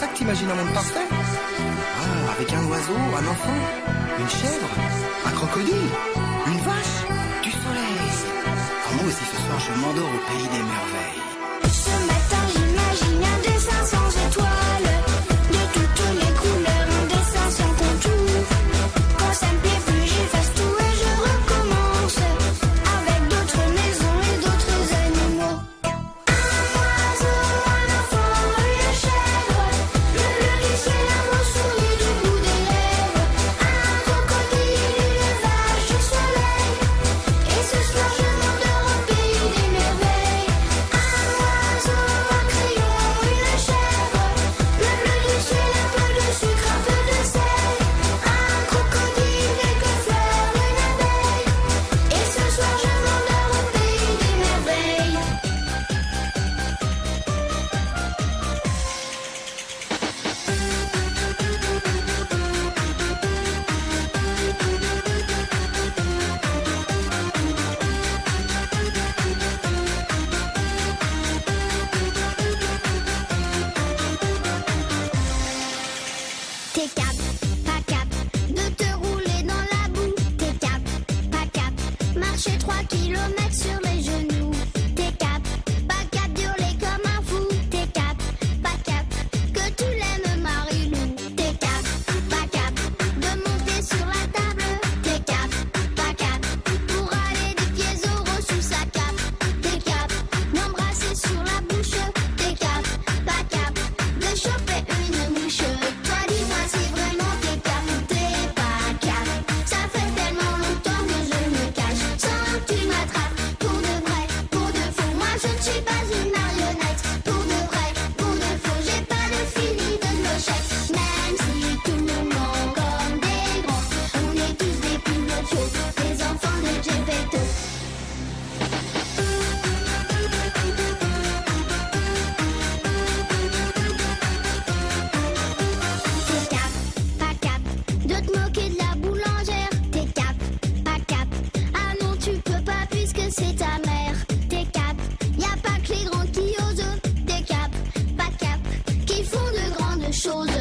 ça que t'imagines un monde parfait? Ah, avec un oiseau, un enfant, une chèvre, un crocodile, une vache, du soleil. Ah, moi aussi ce soir je m'endors au pays des merveilles. Ce matin j'imagine un dessin sans étoiles, de toutes les couleurs, un dessin sans contour. Quand ça me plaît plus j'efface tout et je recommence, avec d'autres maisons et d'autres animaux. Un oiseau, un enfant, une chèvre, le bleu du ciel, un beau sourire du bout des lèvres, un crocodile, une vache, du soleil. Et ce soir je m'endors au pays des merveilles. Un oiseau, un crayon, une chèvre, le bleu du ciel, un peu de sucre, un peu de sel, un crocodile, quelques fleurs, une abeille. Et ce soir je m'endors au pays des merveilles. T'es cap, pas cap, de te rouler dans la boue. T'es cap, pas cap, marcher 3 kilomètres sur les genoux. T'es cap, pas cap, hurler comme un fou. T'es cap, pas cap, que tu l'aimes Marilou. T'es cap, pas cap, de monter sur la table. T'es cap, pas cap, pour aller des pieds oraux sous sa cape. T'es cap, d'embrasser sur la bouche. T'es cap, pas cap, de choper une mouche. Toi dis-moi si vraiment t'es cap ou t'es pas cap. Ça fait tellement longtemps que je me cache sans que tu m'attrapes. Pour de vrai, pour de faux, moi je ne suis pas une marionnette. Pour de vrai, pour de faux, j'ai pas de fini de clochette. Même si tout le monde comme des grands, on est tous des Pinocchio, des enfants de Geppetto. T'es cap, pas cap, de te moquer de la boulangère. T'es cap, pas cap, ah non tu peux pas puisque c'est ta mère. T'es cap, y a pas que les grands qui osent. T'es cap, pas cap, qui font de grandes choses.